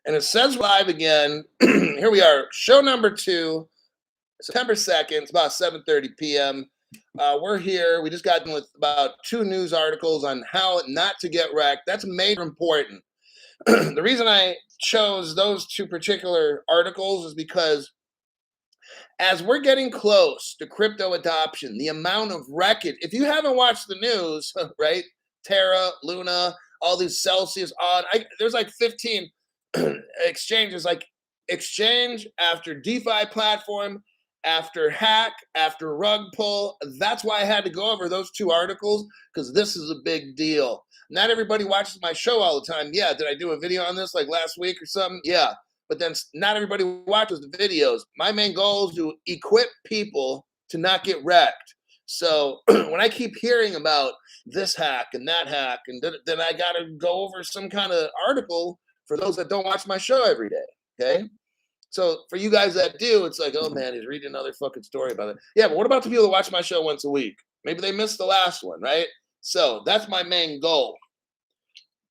And it says live again. Here we are, show number 2, September 2nd. It's about 7:30 p.m. We're here. We just got done with about 2 news articles on how not to get wrecked. That's major important. The reason I chose those 2 particular articles is because as we're getting close to crypto adoption, the amount of wreckage, if you haven't watched the news, right? Terra, Luna, all these Celsius on, there's like 15 exchanges, like exchange after DeFi platform, after hack, after rug pull. That's why I had to go over those 2 articles, because this is a big deal. Not everybody watches my show all the time. Yeah, did I do a video on this like last week or something? Yeah. But then not everybody watches the videos. My main goal is to equip people to not get wrecked. So when I keep hearing about this hack and that hack, and then I got to go over some kind of article for those that don't watch my show every day. Okay. So for you guys that do, it's like, oh man, he's reading another fucking story about it. Yeah, but what about the people that watch my show once a week? Maybe they missed the last one, right? So that's my main goal.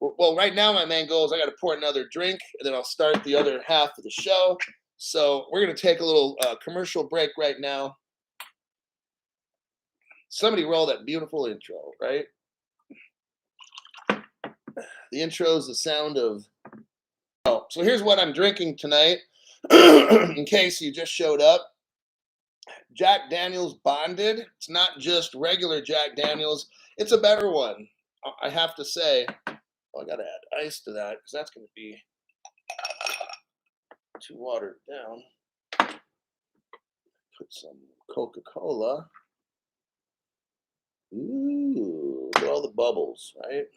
Well, right now my main goal is I got to pour another drink, and then I'll start the other half of the show. So we're going to take a little commercial break right now. Somebody roll that beautiful intro, right? The intro is the sound of... Oh, so here's what I'm drinking tonight, in case you just showed up. Jack Daniel's Bonded. It's not just regular Jack Daniel's. It's a better one, I have to say. I got to add ice to that because that's going to be too watered down. Put some Coca-Cola. Ooh, look at all the bubbles, right?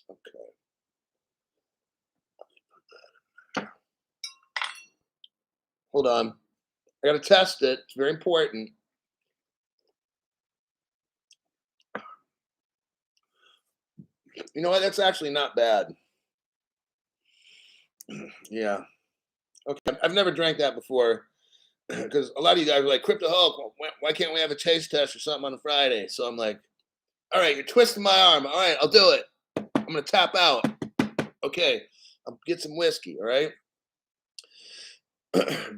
Okay. Let me put that in there. Hold on. I got to test it. It's very important. You know what? That's actually not bad. Yeah. Okay. I've never drank that before because a lot of you guys are like, Crypto Hulk, why can't we have a taste test or something on a Friday? So I'm like, all right, you're twisting my arm. All right, I'll do it. I'm going to tap out. Okay. I'll get some whiskey. All right.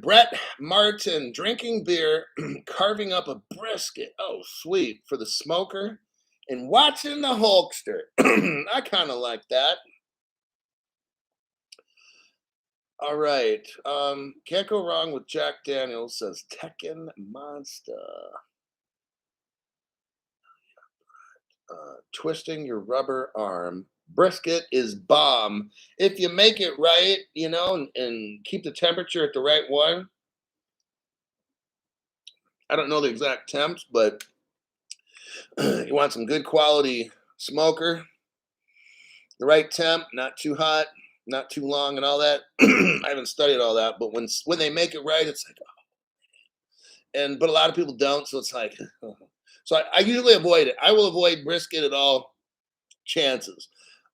Brett Martin drinking beer, carving up a brisket. Oh, sweet. For the smoker. And watching the Hulkster. I kind of like that. All right. Can't go wrong with Jack Daniels, says Tekken Monster. Twisting your rubber arm. Brisket is bomb. If you make it right, you know, and keep the temperature at the right one. I don't know the exact temps, but you want some good quality smoker. The right temp, not too hot, not too long, and all that. I haven't studied all that, but when they make it right, it's like, oh. But a lot of people don't, so it's like, oh. So I usually avoid it. I will avoid brisket at all chances,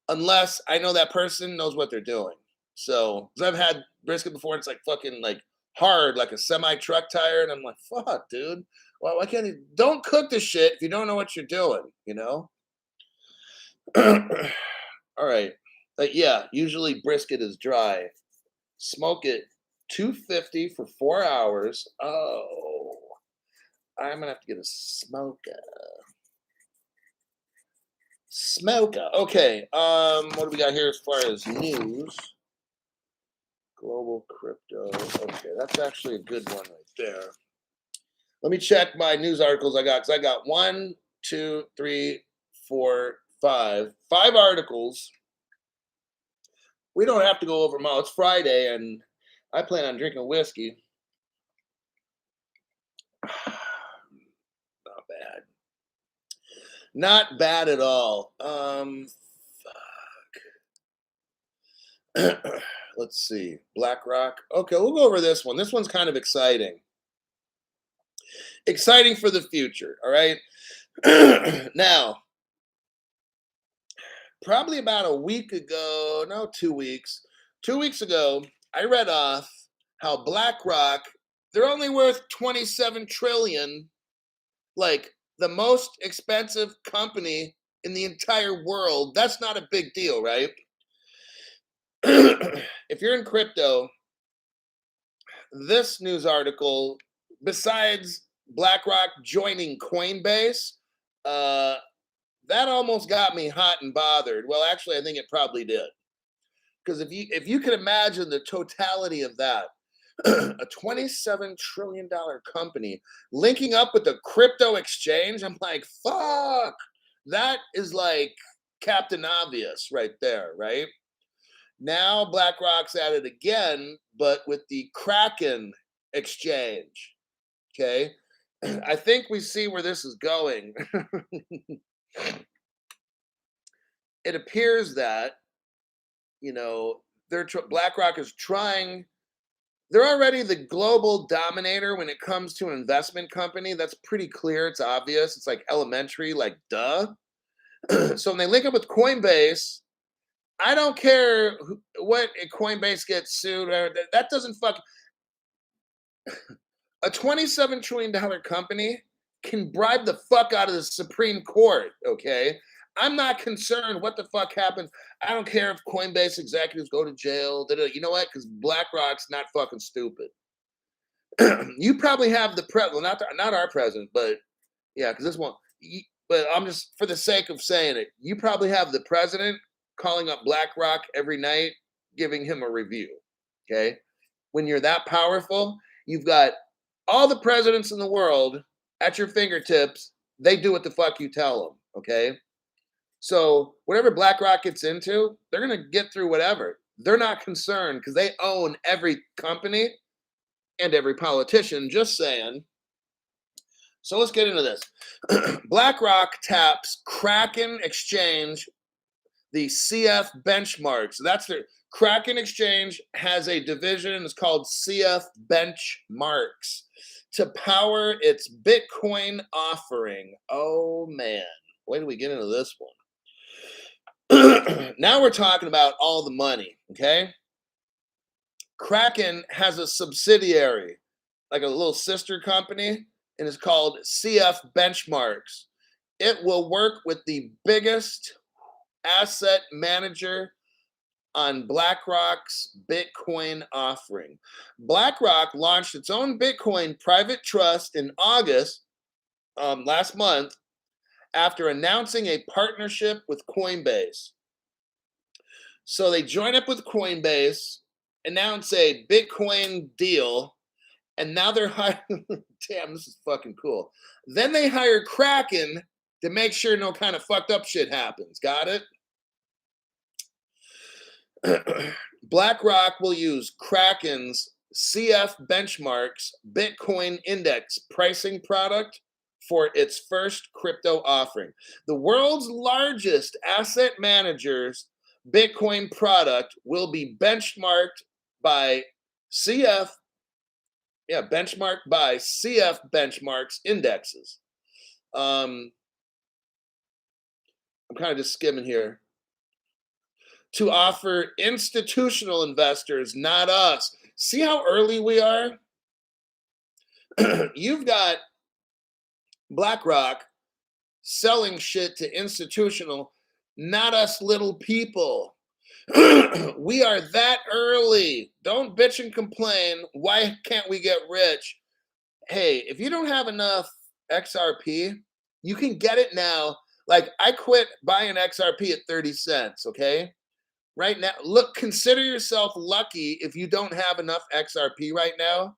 unless I know that person knows what they're doing. So, because I've had brisket before, it's like fucking like hard, like a semi truck tire, and I'm like, fuck, dude. Why can't you? Don't cook the shit if you don't know what you're doing, you know? All right. Yeah, usually brisket is dry. Smoke it 250 for 4 hours. Oh, I'm gonna have to get a smoker. Okay. What do we got here as far as news? Global crypto. Okay, that's actually a good one right there. Let me check my news articles I got, because I got 1, 2, 3, 4, 5 articles. We don't have to go over them all. It's Friday, and I plan on drinking whiskey. Not bad. Not bad at all. Fuck. Let's see. Blackrock. Okay, we'll go over this one. This one's kind of exciting. Exciting for the future, all right? Now, probably about a week ago, no, 2 weeks. 2 weeks ago, I read off how BlackRock, they're only worth 27 trillion, like the most expensive company in the entire world. That's not a big deal, right? If you're in crypto, this news article, besides BlackRock joining Coinbase, uh, that almost got me hot and bothered. Well, actually, I think it probably did. Because if you can imagine the totality of that, a $27 trillion company linking up with a crypto exchange, I'm like, fuck, that is like Captain Obvious right there, right? Now BlackRock's at it again, but with the Kraken exchange. Okay. I think we see where this is going. It appears that, you know, BlackRock is trying. They're already the global dominator when it comes to an investment company. That's pretty clear. It's obvious. It's like elementary, like duh. So when they link up with Coinbase, I don't care what Coinbase gets sued. That doesn't fuck. A $27 trillion company can bribe the fuck out of the Supreme Court. Okay. I'm not concerned what the fuck happens. I don't care if Coinbase executives go to jail. You know what? Because BlackRock's not fucking stupid. You probably have well, not our president, but yeah, because this one. But I'm just for the sake of saying it. You probably have the president calling up BlackRock every night, giving him a review. Okay, when you're that powerful, you've got all the presidents in the world at your fingertips. They do what the fuck you tell them. Okay. So whatever BlackRock gets into, they're going to get through whatever. They're not concerned because they own every company and every politician. Just saying. So let's get into this. BlackRock taps Kraken exchange, the CF benchmarks. That's their Kraken exchange has a division. It's called CF benchmarks to power its Bitcoin offering. Oh man, wait till we get into this one. Now we're talking about all the money, okay? Kraken has a subsidiary, like a little sister company, and it's called CF Benchmarks. It will work with the biggest asset manager on BlackRock's Bitcoin offering. BlackRock launched its own Bitcoin private trust in August last month after announcing a partnership with Coinbase. So they join up with Coinbase, announce a Bitcoin deal, and now they're hiring. Damn, this is fucking cool. Then they hire Kraken to make sure no kind of fucked up shit happens. Got it? BlackRock will use Kraken's CF Benchmarks Bitcoin Index pricing product for its first crypto offering. The world's largest asset manager's Bitcoin product will be benchmarked by CF, benchmarked by CF benchmarks indexes. I'm kind of just skimming here. To offer institutional investors, not us. See how early we are? You've got BlackRock selling shit to institutional, not us little people. We are that early. Don't bitch and complain. Why can't we get rich? Hey, if you don't have enough XRP, you can get it now. Like I quit buying XRP at 30 cents, okay? Right now, look, consider yourself lucky if you don't have enough XRP right now,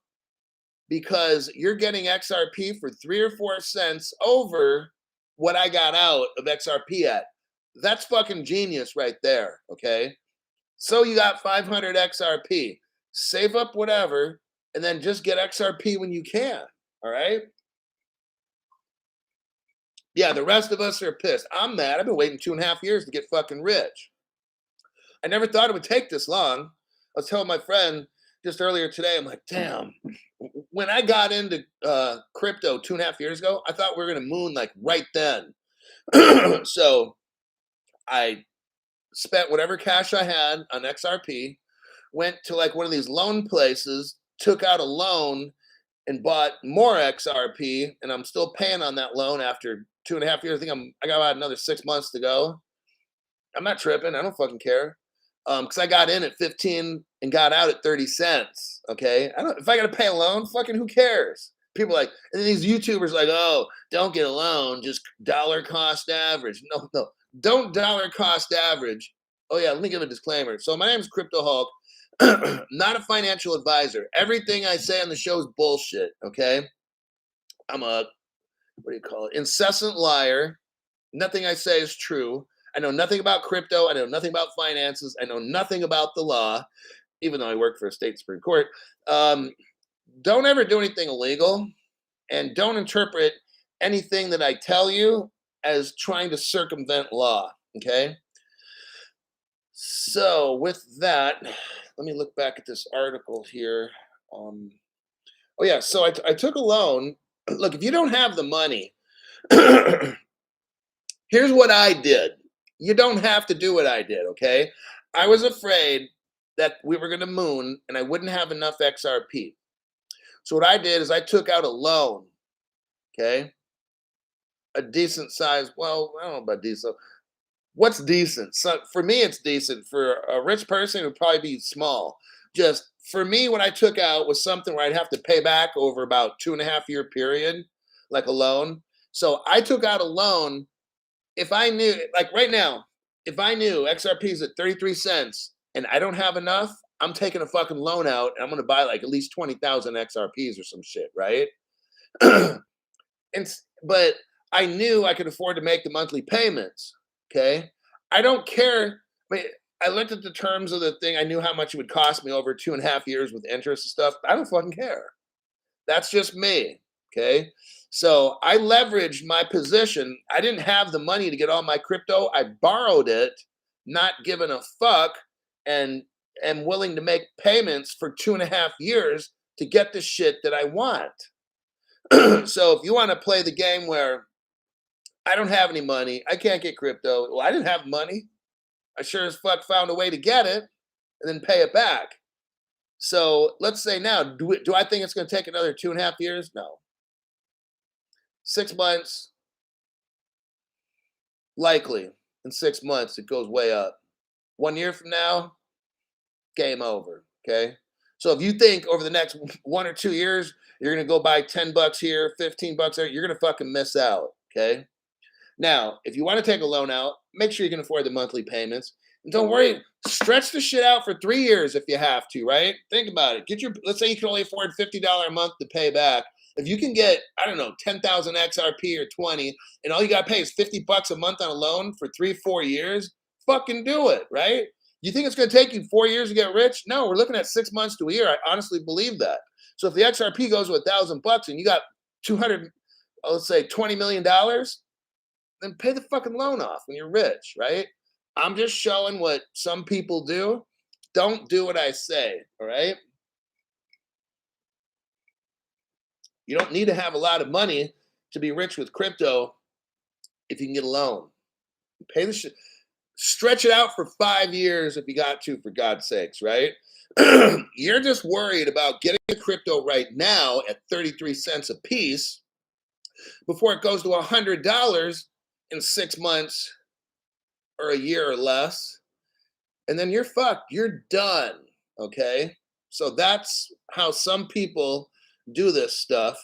because you're getting XRP for 3 or 4 cents over what I got out of XRP at. That's fucking genius right there, okay? So you got 500 XRP. Save up whatever, and then just get XRP when you can, all right? Yeah, the rest of us are pissed. I'm mad. I've been waiting 2.5 years to get fucking rich. I never thought it would take this long. I was telling my friend just earlier today, I'm like, damn, when I got into crypto 2.5 years ago, I thought we were going to moon like right then. So I spent whatever cash I had on XRP, went to like one of these loan places, took out a loan and bought more XRP, and I'm still paying on that loan after 2.5 years. I got about another 6 months to go. I'm not tripping. I don't fucking care. Because I got in at 15 and got out at 30 cents. Okay, I don't. If I got to pay a loan, fucking who cares? People like, and these YouTubers like, oh, don't get a loan, just dollar cost average. No, no, don't dollar cost average. Oh yeah, let me give a disclaimer. So my name is Crypto Hulk. Not a financial advisor. Everything I say on the show is bullshit. Okay, I'm a, what do you call it? Incessant liar. Nothing I say is true. I know nothing about crypto. I know nothing about finances. I know nothing about the law, even though I work for a state Supreme Court. Don't ever do anything illegal, and don't interpret anything that I tell you as trying to circumvent law. Okay. So with that, let me look back at this article here. Oh yeah, so I took a loan. Look, if you don't have the money, here's what I did. You don't have to do what I did, okay? I was afraid that we were going to moon and I wouldn't have enough XRP. So what I did is I took out a loan, okay? A decent size, well, I don't know about decent. What's decent? So for me, it's decent. For a rich person, it would probably be small. Just for me, what I took out was something where I'd have to pay back over about 2.5 year period, like a loan. So I took out a loan. If I knew, like right now, if I knew XRP is at 33 cents and I don't have enough, I'm taking a fucking loan out and I'm going to buy like at least 20,000 XRPs or some shit, right? But I knew I could afford to make the monthly payments. Okay. I don't care. I mean, I looked at the terms of the thing. I knew how much it would cost me over 2.5 years with interest and stuff. I don't fucking care. That's just me. Okay. So I leveraged my position. I didn't have the money to get all my crypto. I borrowed it, not giving a fuck, and am willing to make payments for 2.5 years to get the shit that I want. So if you want to play the game where I don't have any money, I can't get crypto. Well, I didn't have money. I sure as fuck found a way to get it and then pay it back. So let's say now, do I think it's going to take another 2.5 years? No. 6 months, likely. In 6 months, it goes way up. 1 year from now, game over. Okay. So if you think over the next 1 or 2 years, you're going to go buy $10 here, $15 there, you're going to fucking miss out. Okay. Now, if you want to take a loan out, make sure you can afford the monthly payments. And don't worry, stretch the shit out for 3 years if you have to, right? Think about it. Let's say you can only afford $50 a month to pay back. If you can get, I don't know, 10,000 XRP or 20, and all you got to pay is $50 a month on a loan for 3-4 years, fucking do it, right? You think it's going to take you 4 years to get rich? No, we're looking at 6 months to a year. I honestly believe that. So if the XRP goes to $1,000 and you got 200, let's say $20 million, then pay the fucking loan off when you're rich, right? I'm just showing what some people do. Don't do what I say, all right? You don't need to have a lot of money to be rich with crypto if you can get a loan. Pay the shit. Stretch it out for 5 years if you got to, for God's sakes, right? You're just worried about getting a crypto right now at 33 cents a piece before it goes to $100 in 6 months or a year or less, and then you're fucked. You're done. Okay. So that's how some people do this stuff.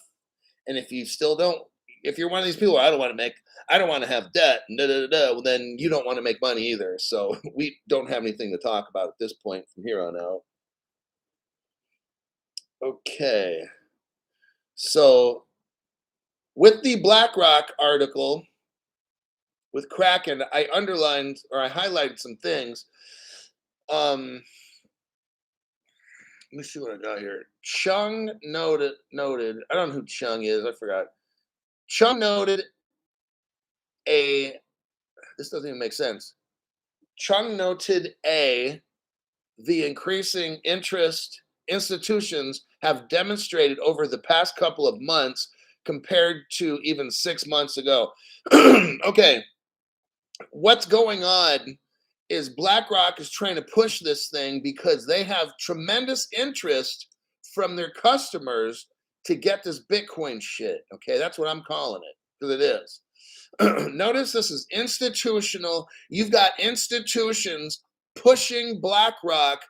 And if you still don't, if you're one of these people, I don't want to have debt, well, then you don't want to make money either. So we don't have anything to talk about at this point from here on out. Okay. So with the Blackrock article with Kraken, I underlined or I highlighted some things. Let me see what I got here. Chung noted. I don't know who Chung is. I forgot. Chung noted this doesn't even make sense. Chung noted the increasing interest institutions have demonstrated over the past couple of months compared to even 6 months ago. Okay. What's going on is BlackRock is trying to push this thing because they have tremendous interest from their customers to get this Bitcoin shit. Okay, that's what I'm calling it, because it is. Notice this is institutional. You've got institutions pushing Blackrock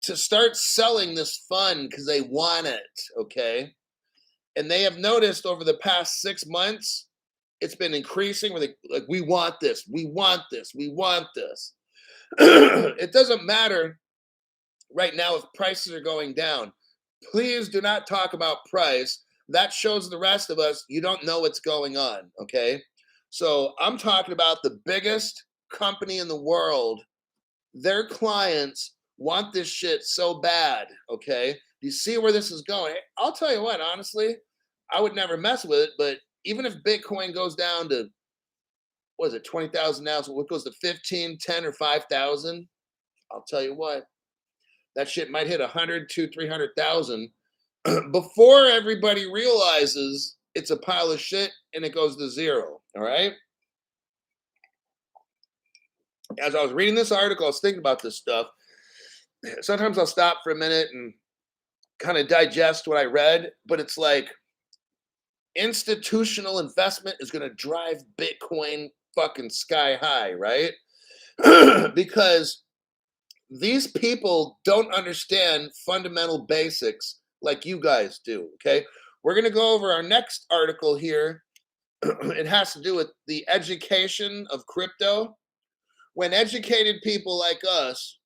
to start selling this fund because they want it, okay? And they have noticed over the past 6 months, it's been increasing where they like, we want this, we want this, we want this. It doesn't matter right now if prices are going down. Please do not talk about price. That shows the rest of us you don't know what's going on, okay? So I'm talking about the biggest company in the world. Their clients want this shit so bad, okay? Do you see where this is going? I'll tell you what, honestly, I would never mess with it, but even if Bitcoin goes down to, what is it, 20,000 now, so what goes to 15, 10, or 5,000, I'll tell you what, that shit might hit 100, 200, 300,000 before everybody realizes it's a pile of shit and it goes to zero, all right? As I was reading this article, I was thinking about this stuff. Sometimes I'll stop for a minute and kind of digest what I read, but it's like institutional investment is going to drive Bitcoin fucking sky high, right? Because these people don't understand fundamental basics like you guys do, okay? We're going to go over our next article here. It has to do with the education of crypto. When educated people like us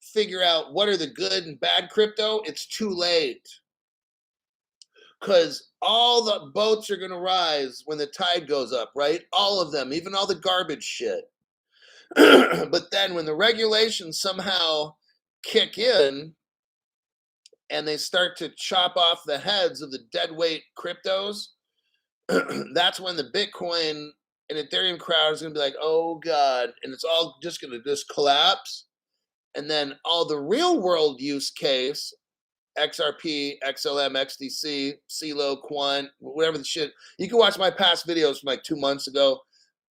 figure out what are the good and bad crypto, it's too late. Because all the boats are going to rise when the tide goes up, right? All of them, even all the garbage shit. But then when the regulations somehow kick in and they start to chop off the heads of the deadweight cryptos, that's when the Bitcoin and Ethereum crowd is going to be like, oh God, and it's all just going to just collapse. And then all the real world use case, XRP, XLM, XDC, CeeLo, Quant, whatever the shit, you can watch my past videos from like 2 months ago.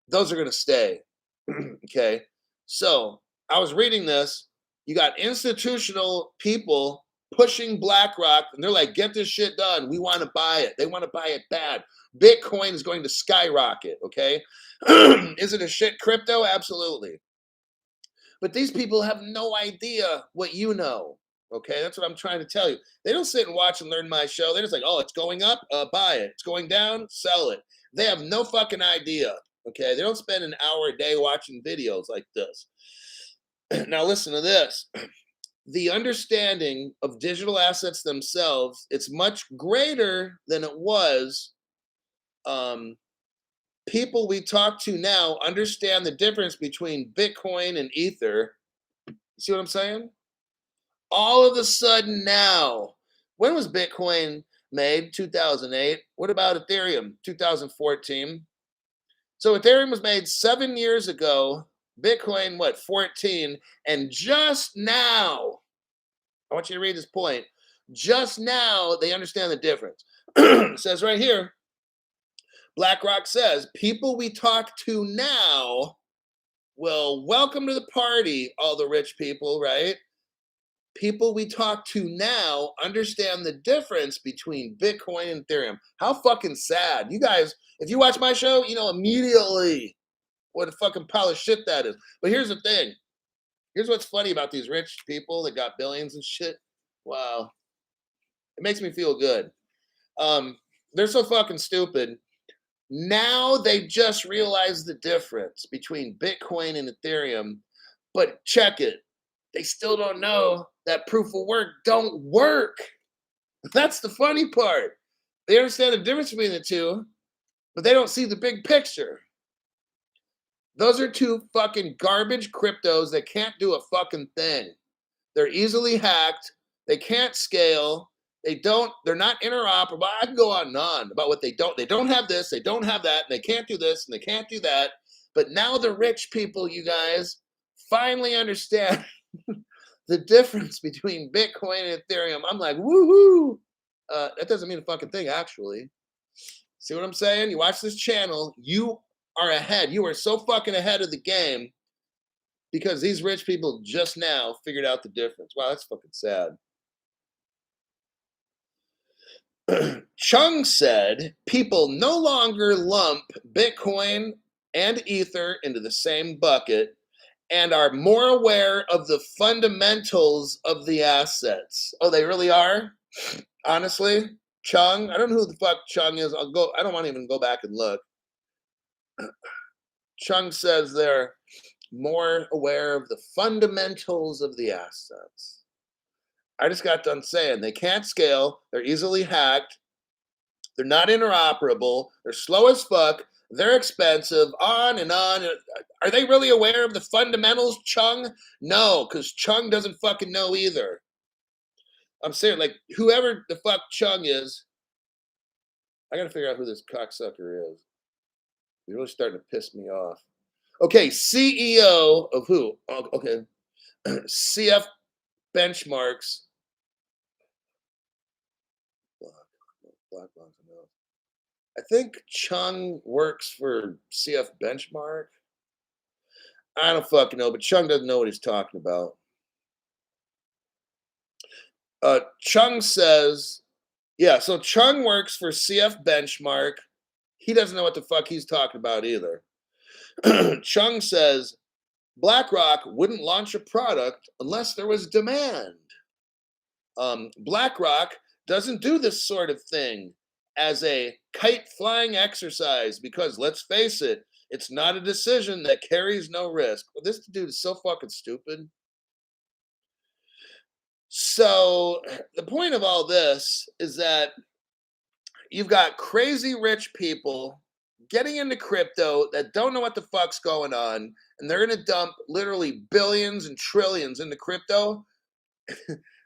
Those are going to stay. Okay. So I was reading this. You got institutional people pushing Blackrock, and they're like, get this shit done. We want to buy it. They want to buy it bad. Bitcoin is going to skyrocket. Okay. Is it a shit crypto? Absolutely. But these people have no idea what you know. Okay, that's what I'm trying to tell you. They don't sit and watch and learn my show. They're just like, oh, it's going up, buy it. It's going down, sell it. They have no fucking idea. Okay, they don't spend an hour a day watching videos like this. Now listen to this. The understanding of digital assets themselves, it's much greater than it was. People we talk to now understand the difference between Bitcoin and Ether. You see what I'm saying? All of a sudden now, when was Bitcoin made? 2008. What about Ethereum? 2014. So Ethereum was made 7 years ago. Bitcoin, what, 14? And just now, I want you to read this point. Just now, they understand the difference. It says right here, Blackrock says, people we talk to now, well, welcome to the party, all the rich people, right? People we talk to now understand the difference between Bitcoin and Ethereum. How fucking sad. You guys, if you watch my show, you know immediately what a fucking pile of shit that is. But here's the thing. Here's what's funny about these rich people that got billions and shit. Wow. It makes me feel good. They're so fucking stupid. Now they just realized the difference between Bitcoin and Ethereum. But check it. They still don't know that proof of work don't work. That's the funny part. They understand the difference between the two, but they don't see the big picture. Those are two fucking garbage cryptos that can't do a fucking thing. They're easily hacked. They can't scale. They're not interoperable. I can go on and on about what they don't. They don't have this, they don't have that, and they can't do this, and they can't do that. But now the rich people, you guys, finally understand the difference between Bitcoin and Ethereum. I'm like, woohoo! That doesn't mean a fucking thing, actually. See what I'm saying? You watch this channel, you are ahead. You are so fucking ahead of the game because these rich people just now figured out the difference. Wow, that's fucking sad. Chung said people no longer lump Bitcoin and Ether into the same bucket and are more aware of the fundamentals of the assets. Oh, they really are? Honestly? Chung? I don't know who the fuck Chung is. I don't want to even go back and look. Chung says they're more aware of the fundamentals of the assets. I just got done saying they can't scale, they're easily hacked, they're not interoperable, they're slow as fuck, they're expensive, on and on. Are they really aware of the fundamentals, Chung? No, because Chung doesn't fucking know either. I'm saying, like, whoever the fuck Chung is, I gotta figure out who this cocksucker is. He's really starting to piss me off. Okay, CEO of who? Oh, okay. CF Benchmarks. Blackrock. I think Chung works for CF Benchmark. I don't fucking know, but Chung doesn't know what he's talking about. Chung says, yeah, so Chung works for CF Benchmark. He doesn't know what the fuck he's talking about either. Chung says, BlackRock wouldn't launch a product unless there was demand. BlackRock doesn't do this sort of thing as a kite flying exercise because, let's face it, it's not a decision that carries no risk. Well, this dude is so fucking stupid. So the point of all this is that you've got crazy rich people getting into crypto that don't know what the fuck's going on, and they're going to dump literally billions and trillions into crypto.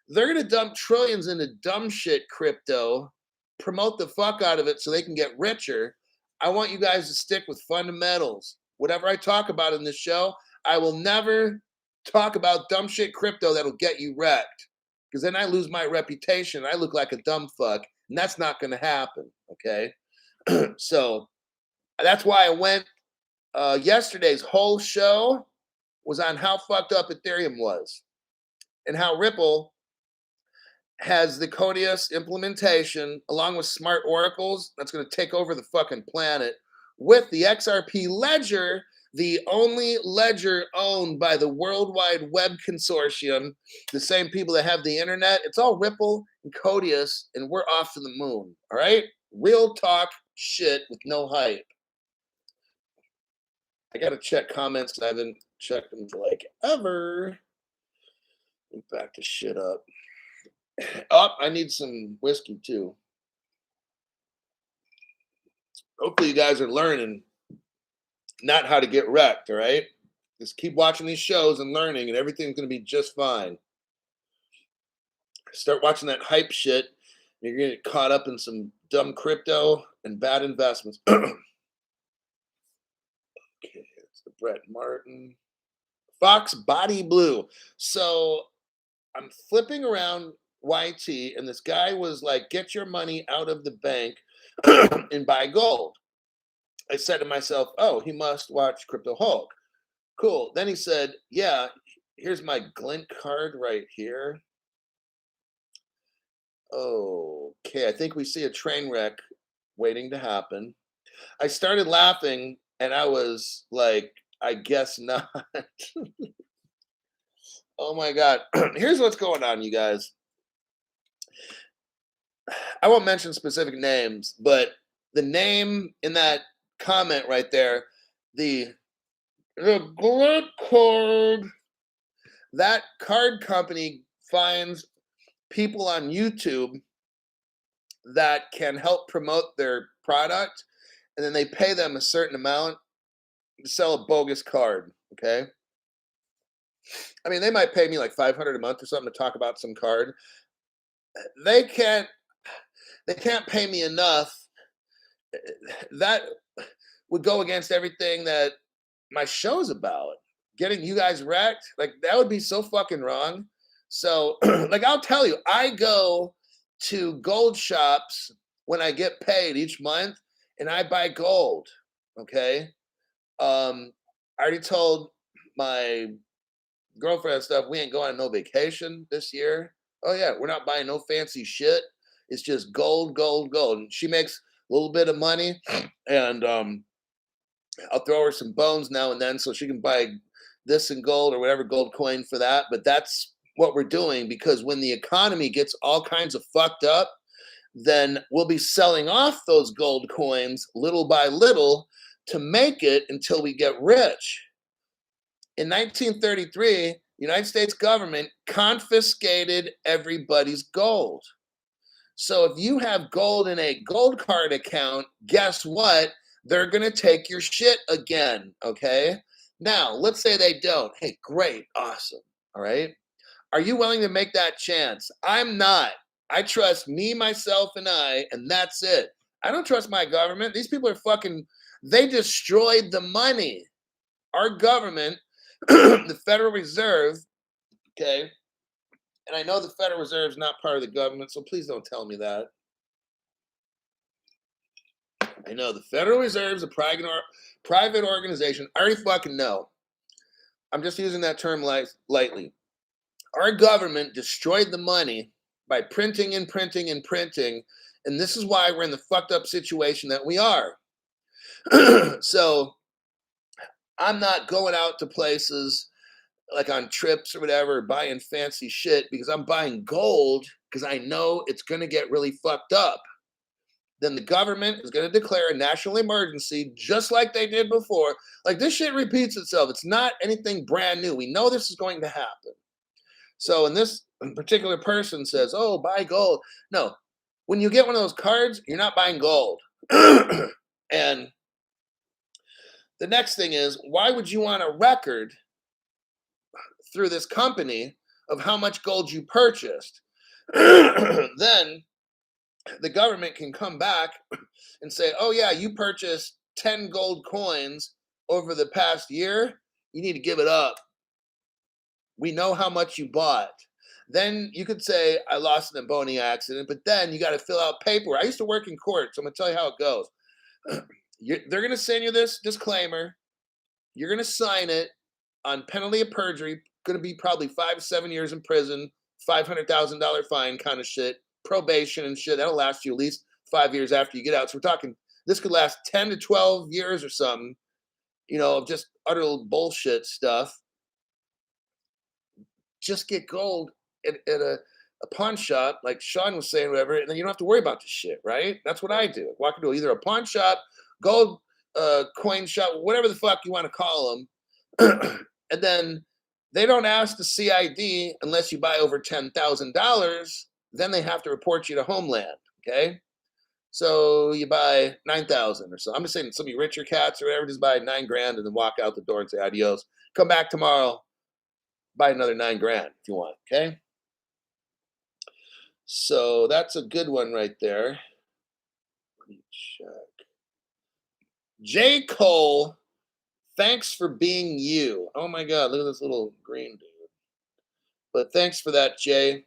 They're going to dump trillions into dumb shit crypto, promote the fuck out of it so they can get richer. I want you guys to stick with fundamentals. Whatever I talk about in this show, I will never talk about dumb shit crypto that'll get you wrecked, because then I lose my reputation. I look like a dumb fuck, and that's not going to happen, okay? So that's why I went, yesterday's whole show was on how fucked up Ethereum was and how Ripple has the Codius implementation along with smart oracles that's going to take over the fucking planet with the XRP ledger, the only ledger owned by the World Wide Web Consortium, the same people that have the internet. It's all Ripple and Codius, and we're off to the moon, all right? Real talk shit with no hype. I got to check comments because I haven't checked them for like ever. Back to shit up. Oh, I need some whiskey too. Hopefully you guys are learning not how to get wrecked, all right? Just keep watching these shows and learning, and everything's going to be just fine. Start watching that hype shit, and you're going to get caught up in some dumb crypto and bad investments. Okay, it's the Brett Martin. Fox Body Blue. So I'm flipping around YT, and this guy was like, get your money out of the bank and buy gold. I said to myself, oh, he must watch Crypto Hulk. Cool. Then he said, yeah, here's my Glint card right here. Okay, I think we see a train wreck waiting to happen. I started laughing, and I was like, I guess not. Oh my God. Here's what's going on, you guys. I won't mention specific names, but the name in that comment right there, the Glint card, that card company finds people on YouTube that can help promote their product, and then they pay them a certain amount to sell a bogus card, okay? I mean, they might pay me like $500 a month or something to talk about some card. They can't pay me enough. That would go against everything that my show's about. Getting you guys wrecked, like that would be so fucking wrong. So, like, I'll tell you, I go to gold shops when I get paid each month, and I buy gold. Okay, I already told my girlfriend and stuff we ain't going on no vacation this year. Oh yeah, we're not buying no fancy shit. It's just gold, gold, gold. And she makes a little bit of money, and I'll throw her some bones now and then so she can buy this in gold or whatever gold coin for that. But that's what we're doing, because when the economy gets all kinds of fucked up, then we'll be selling off those gold coins little by little to make it until we get rich. In 1933, the United States government confiscated everybody's gold. So if you have gold in a gold card account, guess what? They're going to take your shit again, okay? Now, let's say they don't. Hey, great, awesome, all right? Are you willing to make that chance? I'm not. I trust me, myself, and I, and that's it. I don't trust my government. These people are fucking, they destroyed the money. Our government, the Federal Reserve, okay, and I know the Federal Reserve is not part of the government, so please don't tell me that. I know the Federal Reserve is a private organization. I already fucking know. I'm just using that term lightly. Our government destroyed the money by printing and printing and printing, and this is why we're in the fucked up situation that we are. So I'm not going out to places like on trips or whatever, buying fancy shit, because I'm buying gold because I know it's going to get really fucked up. Then the government is going to declare a national emergency just like they did before. Like, this shit repeats itself. It's not anything brand new. We know this is going to happen. So, and this particular person says, oh, buy gold. No, when you get one of those cards, you're not buying gold. And the next thing is, why would you want a record through this company of how much gold you purchased? Then the government can come back and say, oh yeah, you purchased 10 gold coins over the past year. You need to give it up. We know how much you bought. Then you could say, I lost in a boating accident, but then you got to fill out paperwork. I used to work in court, so I'm going to tell you how it goes. They're going to send you this disclaimer. You're going to sign it on penalty of perjury. Going to be probably 5 to 7 years in prison, $500,000 fine kind of shit, probation and shit. That'll last you at least 5 years after you get out. So we're talking, this could last 10 to 12 years or something, you know, of just utter bullshit stuff. Just get gold at a pawn shop, like Sean was saying, whatever, and then you don't have to worry about this shit, right? That's what I do. Walk into either a pawn shop, gold coin shop, whatever the fuck you want to call them, and then they don't ask the CID unless you buy over $10,000. Then they have to report you to Homeland. Okay, so you buy 9,000 or so. I'm just saying, some of you richer cats or whatever, just buy $9,000 and then walk out the door and say adios. Come back tomorrow, buy another $9,000 if you want. Okay, so that's a good one right there. Let me check. J. Cole, thanks for being you. Oh my God, look at this little green dude. But thanks for that, Jay.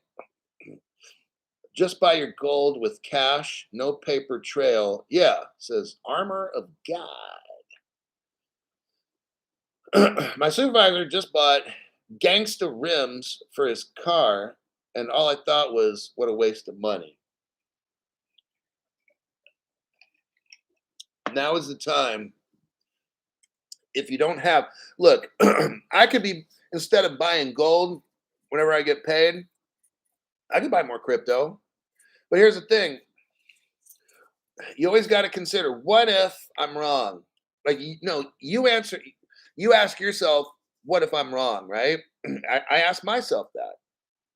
Just buy your gold with cash, no paper trail. Yeah, says Armor of God. My supervisor just bought gangsta rims for his car, and all I thought was, what a waste of money. Now is the time. If you don't have, look, I could be, instead of buying gold whenever I get paid, I could buy more crypto. But here's the thing. You always got to consider, what if I'm wrong? Like, you ask yourself, what if I'm wrong, right? I ask myself that.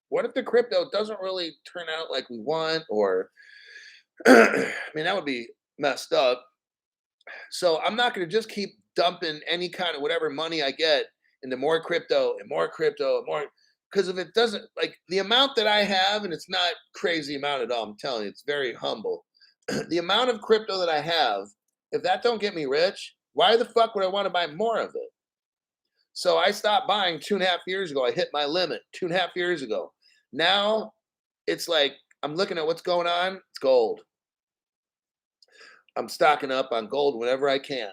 What if the crypto doesn't really turn out like we want? Or, I mean, that would be messed up. So I'm not going to just keep dumping any kind of whatever money I get into more crypto and more crypto and more. Because if it doesn't, like the amount that I have, and it's not crazy amount at all, I'm telling you, it's very humble. The amount of crypto that I have, if that don't get me rich, why the fuck would I want to buy more of it? So I stopped buying 2.5 years ago. I hit my limit 2.5 years ago. Now it's like I'm looking at what's going on. It's gold. I'm stocking up on gold whenever I can.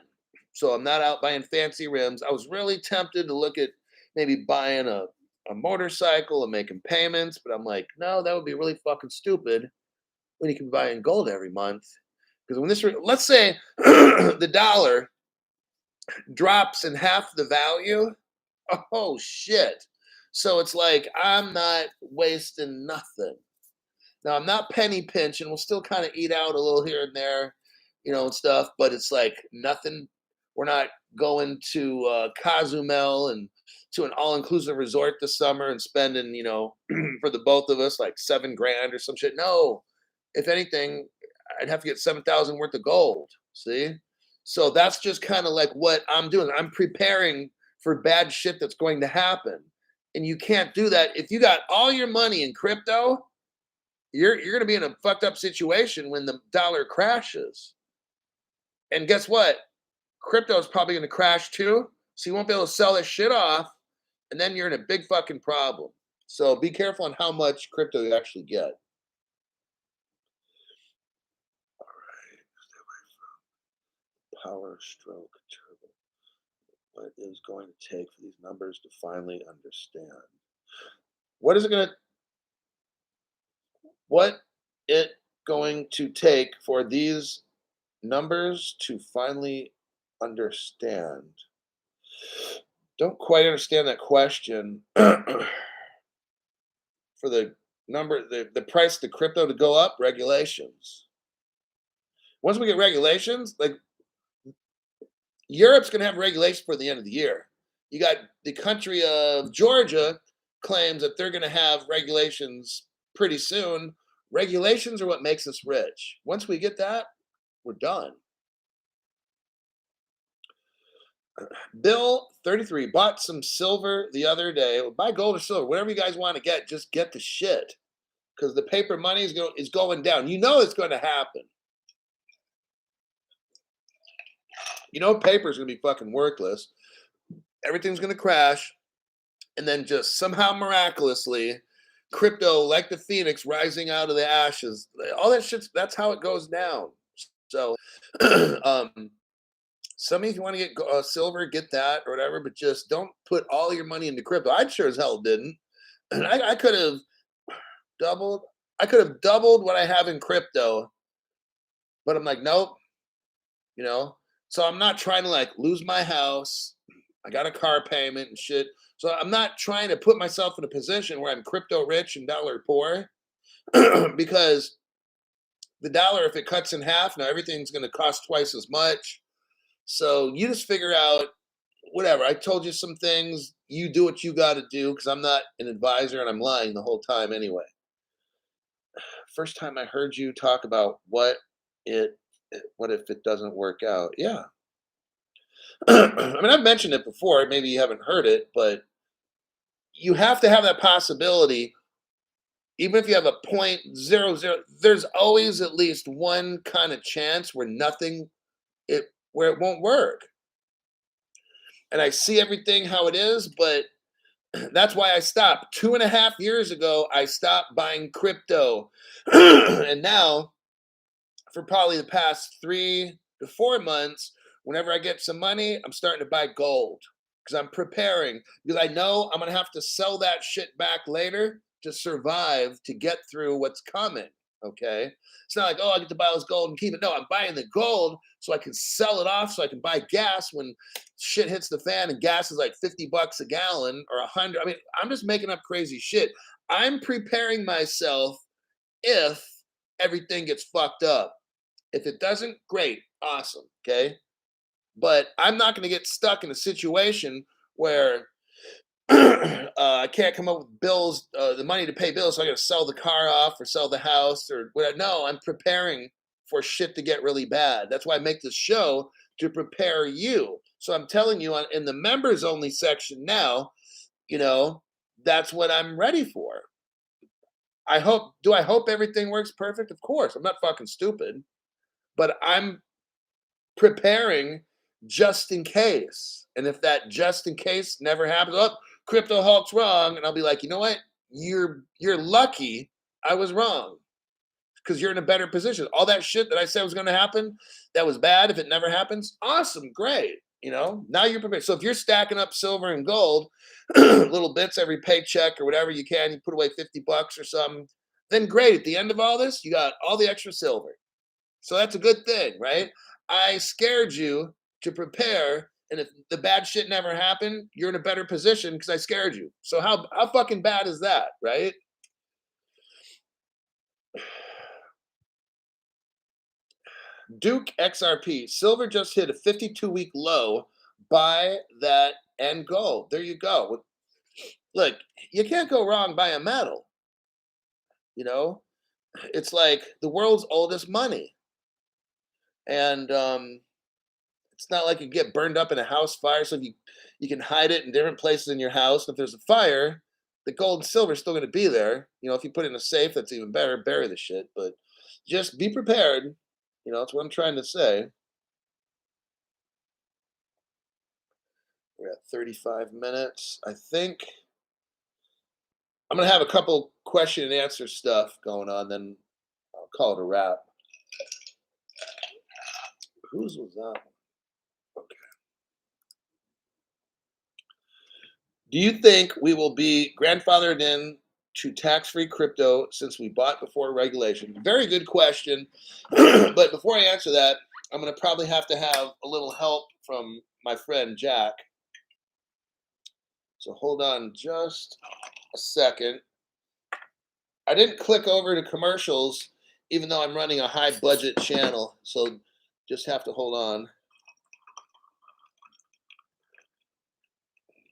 So I'm not out buying fancy rims. I was really tempted to look at maybe buying a motorcycle and making payments, but I'm like, no, that would be really fucking stupid when you can be buying gold every month. Because when this, let's say the dollar drops in half the value, Oh shit. So it's like I'm not wasting nothing. Now I'm not penny pinching. We'll still kind of eat out a little here and there, and stuff. But it's like nothing. We're not going to Cozumel and to an all-inclusive resort this summer and spending, for the both of us like 7 grand or some shit. No, if anything, I'd have to get 7,000 worth of gold. See, so that's just kind of like what I'm doing. I'm preparing for bad shit that's going to happen, and you can't do that if you got all your money in crypto. You're going to be in a fucked up situation when the dollar crashes. And guess what? Crypto is probably going to crash too. So you won't be able to sell this shit off. And then you're in a big fucking problem. So be careful on how much crypto you actually get. All right. Power stroke turbo. What is going to take for these numbers to finally understand? What is it going to take for these numbers to finally understand? Don't quite understand that question. For the the price of the crypto to go up, regulations. Once we get regulations, like Europe's going to have regulations for the end of the year. You got the country of Georgia claims that they're going to have regulations pretty soon. Regulations are what makes us rich. Once we get that, we're done. Bill 33 bought some silver the other day. Buy gold or silver, whatever you guys want to get. Just get the shit, because the paper money is going down. You know it's going to happen. You know paper is going to be fucking worthless. Everything's going to crash, and then just somehow miraculously, crypto, like the phoenix rising out of the ashes, all that shit. That's how it goes down. So, some of you want to get silver, get that or whatever, but just don't put all your money into crypto. I sure as hell didn't. And I could have doubled. I could have doubled what I have in crypto, but I'm like, nope. So I'm not trying to like lose my house. I got a car payment and shit. So I'm not trying to put myself in a position where I'm crypto rich and dollar poor, because the dollar, if it cuts in half, now everything's going to cost twice as much. So you just figure out whatever. I told you some things. You do what you got to do, because I'm not an advisor and I'm lying the whole time anyway. First time I heard you talk about what if it doesn't work out. Yeah. I mean, I've mentioned it before. Maybe you haven't heard it, but you have to have that possibility. Even if you have a 0.00, there's always at least one kind of chance where where it won't work. And I see everything how it is, but that's why I stopped. 2.5 years ago, I stopped buying crypto. And now, for probably the past 3 to 4 months, whenever I get some money, I'm starting to buy gold, because I'm preparing, because I know I'm going to have to sell that shit back later to survive, to get through what's coming. Okay. It's not like, oh, I get to buy this gold and keep it. No, I'm buying the gold so I can sell it off, so I can buy gas when shit hits the fan and gas is like $50 a gallon or 100. I mean, I'm just making up crazy shit. I'm preparing myself if everything gets fucked up. If it doesn't, great, awesome, okay? But I'm not going to get stuck in a situation where I can't come up with bills, the money to pay bills, so I got to sell the car off or sell the house or whatever. No, I'm preparing for shit to get really bad. That's why I make this show, to prepare you. So I'm telling you, in the members only section now, that's what I'm ready for. Do I hope everything works perfect? Of course. I'm not fucking stupid, but I'm preparing just in case. And if that just in case never happens, Crypto Hulk's wrong, and I'll be like, you know what? You're lucky I was wrong, because you're in a better position. All that shit that I said was going to happen, that was bad. If it never happens, awesome, great. Now you're prepared. So if you're stacking up silver and gold, little bits every paycheck or whatever you can, you put away $50 or something, then great. At the end of all this, you got all the extra silver. So that's a good thing, right? I scared you to prepare And if the bad shit never happened, you're in a better position because I scared you. So how fucking bad is that, right? Duke XRP, silver just hit a 52-week low. Buy that and go. There you go. Look, you can't go wrong buying metal. You know, it's like the world's oldest money, and it's not like you get burned up in a house fire, so you can hide it in different places in your house. If there's a fire, the gold and silver is still going to be there. You know, if you put it in a safe, that's even better. Bury the shit, but just be prepared. You know, that's what I'm trying to say. We're at 35 minutes. I think I'm going to have a couple question and answer stuff going on, then I'll call it a wrap. Whose was that? Okay. Do you think we will be grandfathered in to tax-free crypto since we bought before regulation? Very good question. But before I answer that, I'm going to probably have to have a little help from my friend Jack. So hold on just a second. I didn't click over to commercials, even though I'm running a high budget channel. So just have to hold on.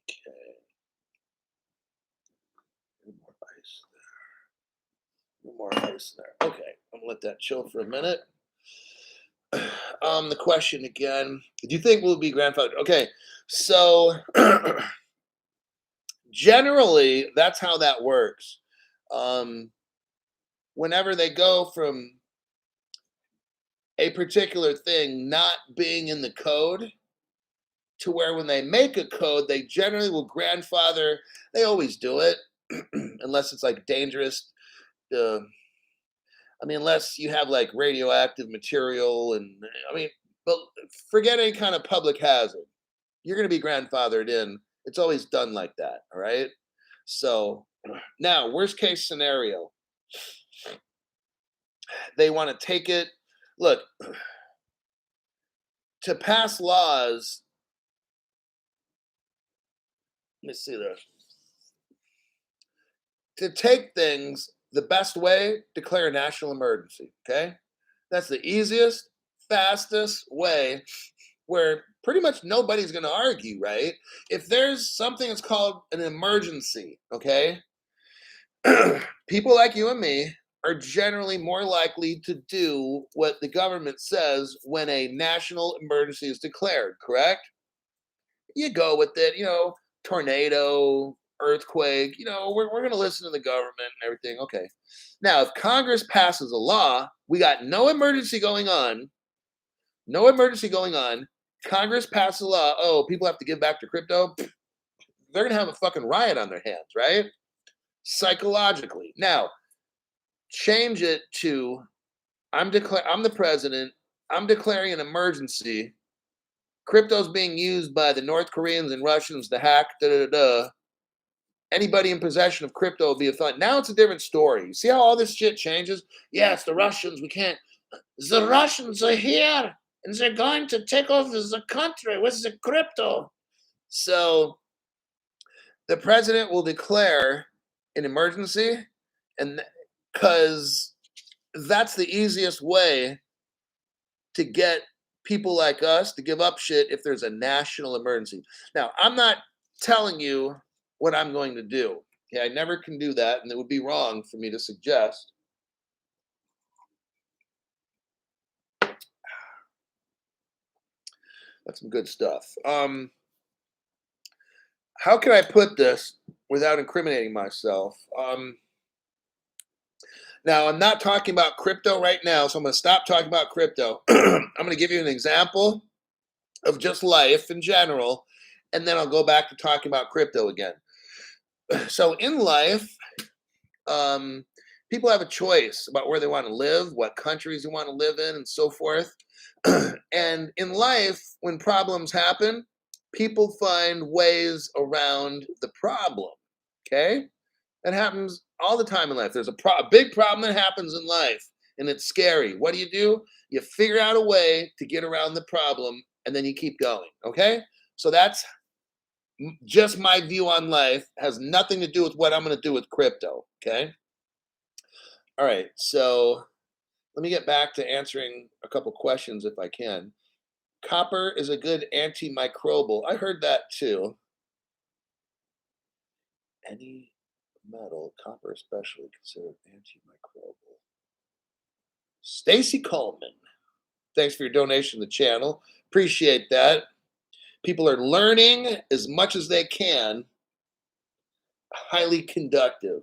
Okay. More ice there. More ice there. Okay, I'm gonna let that chill for a minute. The question again. Do you think we'll be grandfathered? Okay, so generally that's how that works. Whenever they go from a particular thing not being in the code to where when they make a code, they generally will grandfather. They always do it, unless it's like dangerous. Unless you have like radioactive material, and but forget any kind of public hazard. You're going to be grandfathered in. It's always done like that. All right. So now, worst case scenario, they want to take it. Look, to pass laws. Let me see this. To take things, the best way, declare a national emergency. Okay, that's the easiest, fastest way, where pretty much nobody's going to argue, right? If there's something that's called an emergency, okay, people like you and me are generally more likely to do what the government says when a national emergency is declared, correct? You go with it, tornado, earthquake, we're going to listen to the government and everything. Okay. Now, if Congress passes a law, we got no emergency going on. No emergency going on. Congress passes a law. Oh, people have to give back to crypto. They're going to have a fucking riot on their hands, right? Psychologically. Now, change it to I'm the president. I'm declaring an emergency. Crypto's being used by the North Koreans and Russians to hack. Anybody in possession of crypto will be a threat. Now it's a different story. You see how all this shit changes? Yeah, it's the Russians. We can't. The Russians are here, and they're going to take over the country with the crypto. So the president will declare an emergency, and because that's the easiest way to get people like us to give up shit if there's a national emergency. Now, I'm not telling you what I'm going to do. Okay, I never can do that, and it would be wrong for me to suggest. That's some good stuff. How can I put this without incriminating myself? Now, I'm not talking about crypto right now, so I'm going to stop talking about crypto. I'm going to give you an example of just life in general, and then I'll go back to talking about crypto again. So in life, people have a choice about where they want to live, what countries they want to live in, and so forth. And in life, when problems happen, people find ways around the problem. Okay? That happens all the time in life. There's a big problem that happens in life, and it's scary. What do? You figure out a way to get around the problem, and then you keep going. Okay? So that's just my view on life. Has nothing to do with what I'm going to do with crypto. Okay. All right. So let me get back to answering a couple questions if I can. Copper is a good antimicrobial. I heard that too. Any metal, copper especially, considered antimicrobial. Stacy Coleman, thanks for your donation to the channel. Appreciate that. People are learning as much as they can. Highly conductive.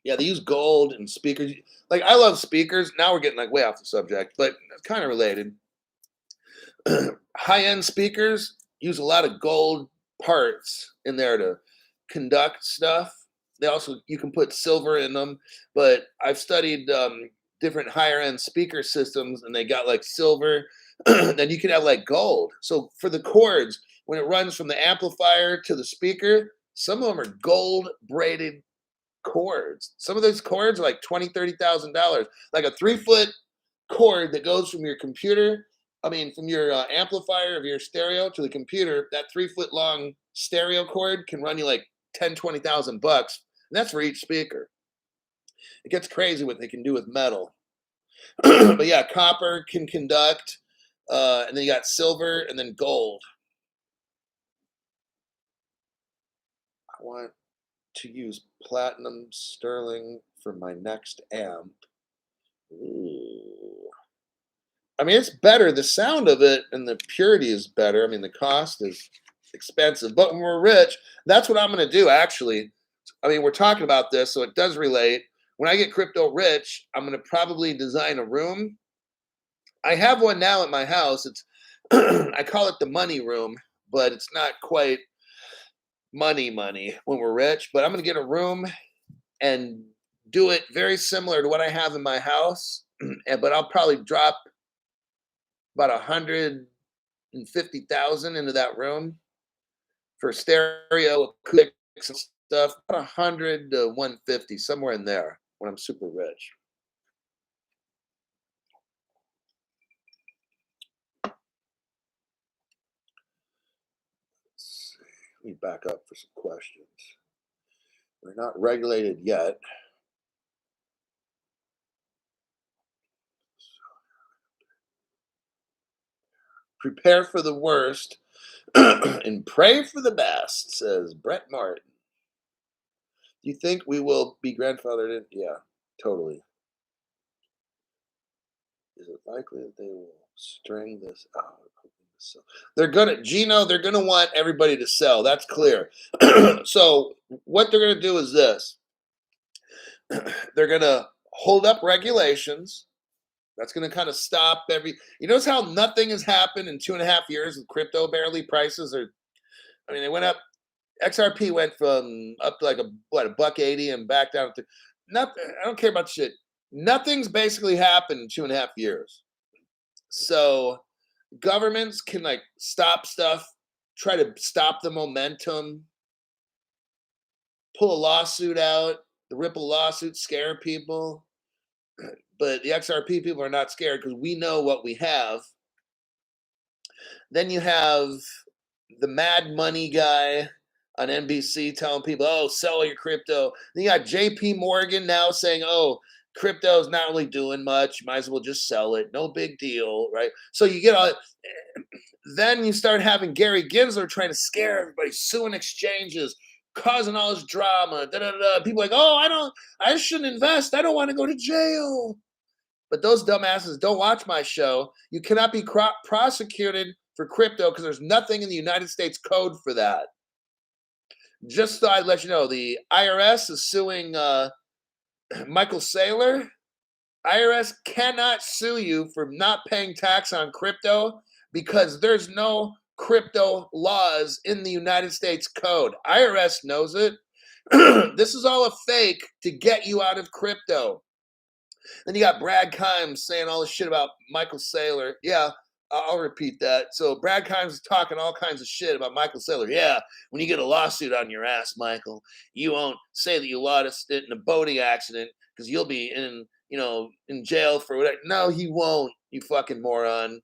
Yeah, they use gold and speakers. Like, I love speakers. Now we're getting like way off the subject, but it's kind of related. High-end speakers use a lot of gold parts in there to conduct stuff. They also, you can put silver in them, but I've studied different higher end speaker systems, and they got like silver. Then you can have like gold. So for the cords, when it runs from the amplifier to the speaker, some of them are gold braided cords. Some of those cords are like $20,000, $30,000. Like a 3-foot cord that goes from your computer, from your amplifier of your stereo to the computer. That 3-foot long stereo cord can run you like 10, 20,000 bucks. And that's for each speaker. It gets crazy what they can do with metal. But yeah, copper can conduct, and then you got silver and then gold. I want to use platinum sterling for my next amp. Ooh. It's better. The sound of it and the purity is better. The cost is expensive, but when we're rich, that's what I'm going to do. Actually, we're talking about this, so it does relate. When I get crypto rich, I'm going to probably design a room. I have one now at my house. It's I call it the money room, but it's not quite money when we're rich. But I'm going to get a room and do it very similar to what I have in my house, but I'll probably drop about 150,000 into that room for stereo, acoustics, and stuff. About 100 to 150, somewhere in there, when I'm super rich. Let me back up for some questions. We're not regulated yet. Prepare for the worst and pray for the best, says Brett Martin. Do you think we will be grandfathered in? Yeah, totally. Is it likely that they will string this out? They're gonna want everybody to sell. That's clear. So what they're gonna do is this. They're gonna hold up regulations. That's gonna kind of stop you notice how nothing has happened in 2.5 years with crypto barely. Prices are, they went up. XRP went from up to like a $1.80 and back down to nothing. I don't care about shit. Nothing's basically happened in 2.5 years. So governments can like stop stuff, try to stop the momentum, pull a lawsuit out, the Ripple lawsuit, scare people. But the XRP people are not scared because we know what we have. Then you have the Mad Money guy on NBC telling people, oh, sell your crypto. Then you got JP Morgan now saying, oh, crypto is not really doing much. You might as well just sell it. No big deal, right? So you get all. Then you start having Gary Gensler trying to scare everybody, suing exchanges, causing all this drama. People like, oh, I shouldn't invest. I don't want to go to jail. But those dumbasses don't watch my show. You cannot be prosecuted for crypto because there's nothing in the United States code for that. Just thought I'd let you know, the IRS is suing Michael Saylor. IRS cannot sue you for not paying tax on crypto because there's no crypto laws in the United States code. IRS knows it. This is all a fake to get you out of crypto. Then you got Brad Kimes saying all this shit about Michael Saylor. Yeah, I'll repeat that. So Brad Kimes is talking all kinds of shit about Michael Saylor. Yeah, when you get a lawsuit on your ass, Michael, you won't say that you lost it in a boating accident because you'll be in jail for whatever. No, he won't, you fucking moron.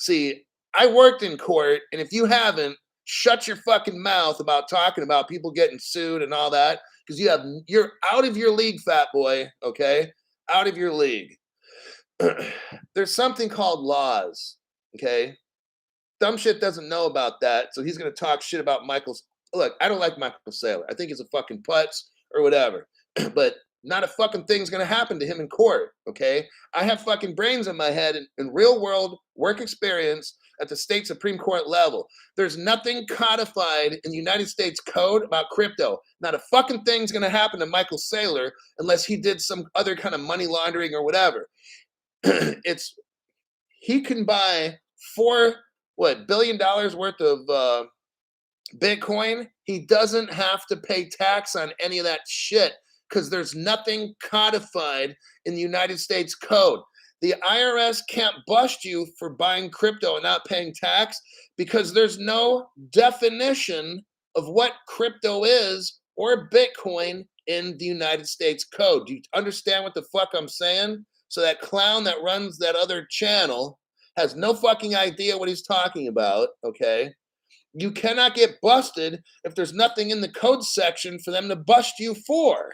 See, I worked in court, and if you haven't, shut your fucking mouth about talking about people getting sued and all that, because you're out of your league, fat boy. Okay, out of your league. There's something called laws. Okay, dumb shit doesn't know about that, so he's gonna talk shit about Michael's. Look, I don't like Michael Saylor. I think he's a fucking putz or whatever, but not a fucking thing's gonna happen to him in court. Okay, I have fucking brains in my head and real world work experience at the state Supreme Court level. There's nothing codified in the United States Code about crypto. Not a fucking thing's gonna happen to Michael Saylor unless he did some other kind of money laundering or whatever. It's he can buy $4 billion worth of Bitcoin. He doesn't have to pay tax on any of that shit because there's nothing codified in the United States Code. The IRS can't bust you for buying crypto and not paying tax because there's no definition of what crypto is or Bitcoin in the United States Code. Do you understand what the fuck I'm saying? So that clown that runs that other channel has no fucking idea what he's talking about, okay? You cannot get busted if there's nothing in the code section for them to bust you for.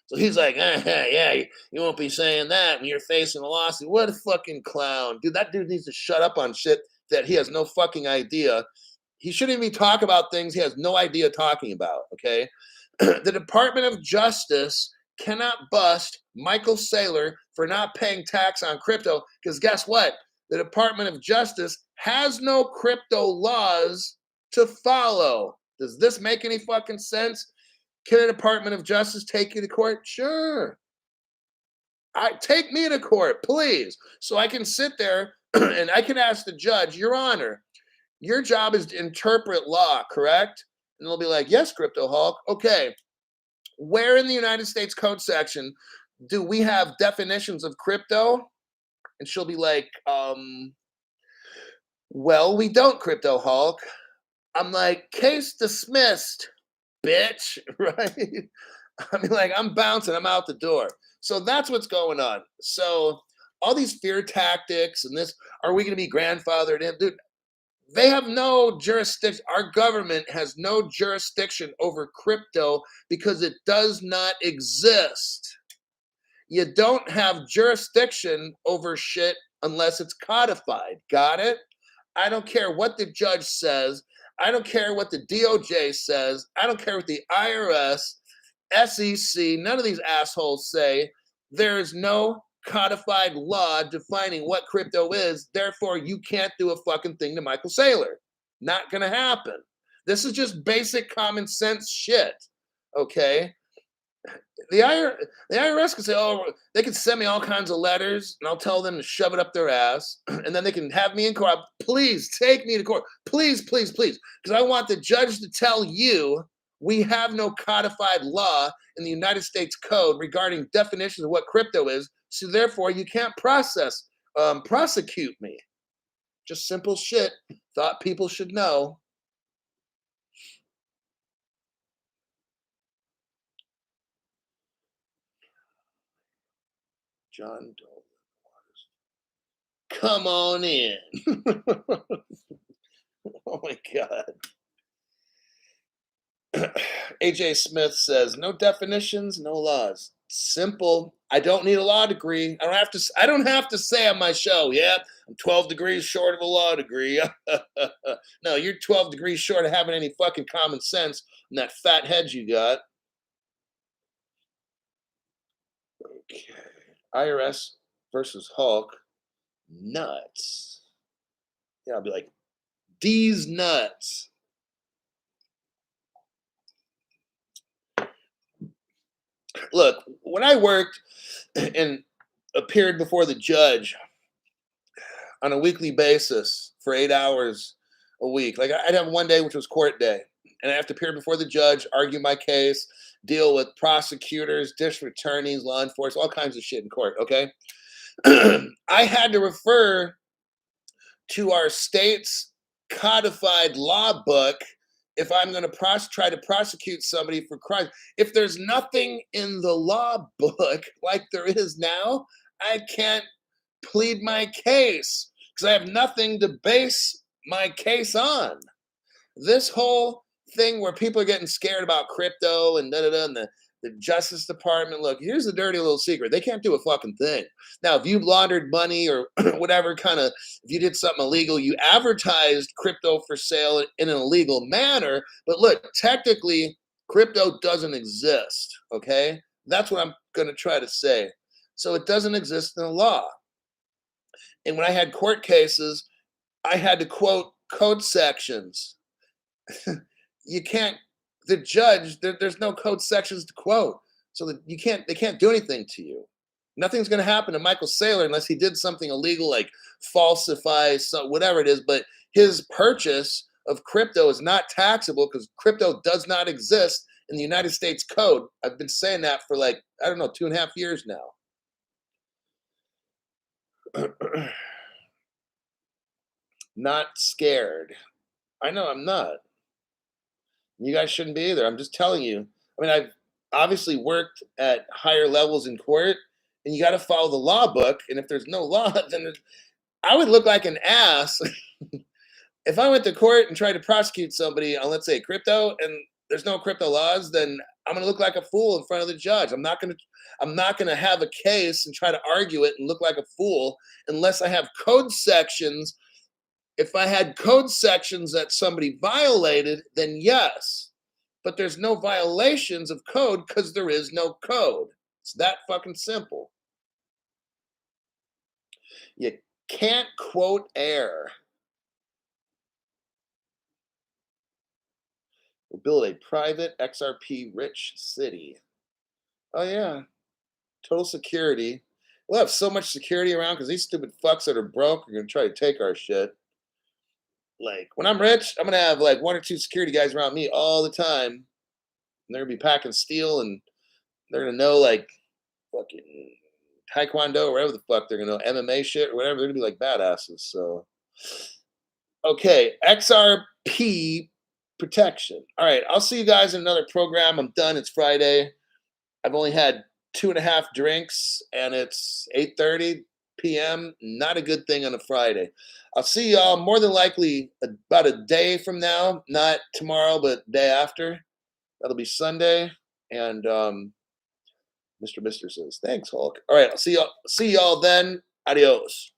So he's like, yeah, you won't be saying that when you're facing a lawsuit. What a fucking clown. Dude, that dude needs to shut up on shit that he has no fucking idea. He shouldn't even talk about things he has no idea talking about, okay? The Department of Justice cannot bust Michael Saylor for not paying tax on crypto because guess what? The Department of Justice has no crypto laws to follow. Does this make any fucking sense? Can the Department of Justice take you to court? Sure. Take me to court, please, so I can sit there and I can ask the judge, Your Honor, your job is to interpret law, correct? And they'll be like, yes, Crypto Hulk. Okay. Where in the United States Code section do we have definitions of crypto? And she'll be like, well, we don't, Crypto Hulk. I'm like, case dismissed, bitch, right? I mean, like, I'm bouncing, I'm out the door. So that's what's going on. So all these fear tactics and this, are we going to be grandfathered in? Dude, they have no jurisdiction. Our government has no jurisdiction over crypto because it does not exist. You don't have jurisdiction over shit unless it's codified. Got it? I don't care what the judge says. I don't care what the DOJ says. I don't care what the IRS, SEC, none of these assholes say. There is no codified law defining what crypto is. Therefore, you can't do a fucking thing to Michael Saylor. Not going to happen. This is just basic common sense shit. Okay? The IRS can say, oh, they can send me all kinds of letters and I'll tell them to shove it up their ass. And then they can have me in court. Please take me to court. Please, please, please. Because I want the judge to tell you we have no codified law in the United States Code regarding definitions of what crypto is. So therefore, you can't prosecute me. Just simple shit. Thought people should know. John Dolan. Come on in. Oh my God. AJ Smith says, no definitions, no laws. Simple. I don't need a law degree. I don't have to say on my show, yeah, I'm 12 degrees short of a law degree. No, you're 12 degrees short of having any fucking common sense in that fat head you got. Okay. IRS versus Hulk. Nuts. Yeah, I'll be like, these nuts. Look, when I worked and appeared before the judge on a weekly basis for 8 hours a week, like I'd have one day which was court day, and I have to appear before the judge, argue my case, deal with prosecutors, district attorneys, law enforcement, all kinds of shit in court, okay? I had to refer to our state's codified law book if I'm going to try to prosecute somebody for crimes. If there's nothing in the law book like there is now, I can't plead my case. because I have nothing to base my case on. This whole thing where people are getting scared about crypto and and the Justice Department. Look, here's the dirty little secret. They can't do a fucking thing. Now, if you laundered money or whatever kind of, if you did something illegal, you advertised crypto for sale in an illegal manner. But look, technically, crypto doesn't exist. Okay? That's what I'm going to try to say. So it doesn't exist in the law. And when I had court cases, I had to quote code sections. You can't, the judge, there's no code sections to quote. So that they can't do anything to you. Nothing's going to happen to Michael Saylor unless he did something illegal like falsify, whatever it is. But his purchase of crypto is not taxable because crypto does not exist in the United States Code. I've been saying that for 2.5 years now. Not scared. I know I'm not. You guys shouldn't be either. I'm just telling you. I mean, I've obviously worked at higher levels in court, and you got to follow the law book. And if there's no law, then I would look like an ass if I went to court and tried to prosecute somebody on, let's say, crypto, and there's no crypto laws. Then I'm going to look like a fool in front of the judge. I'm not going to have a case and try to argue it and look like a fool unless I have code sections. If I had code sections that somebody violated, then yes. But there's no violations of code because there is no code. It's that fucking simple. You can't quote air. We'll build a private XRP rich city. Oh, yeah. Total security. We'll have so much security around because these stupid fucks that are broke are going to try to take our shit. Like, when I'm rich, I'm going to have like 1 or 2 security guys around me all the time. And they're going to be packing steel and they're going to know like fucking Taekwondo or whatever the fuck they're going to know, MMA shit or whatever. They're going to be like badasses. So, okay, XRP protection. All right, I'll see you guys in another program. I'm done. It's Friday. I've only had 2.5 drinks and it's 8:30 p.m. Not a good thing on a Friday. I'll see y'all more than likely about a day from now, not tomorrow, but day after. That'll be Sunday. And Mr. Mister says, thanks, Hulk. All right, I'll see y'all then. Adios.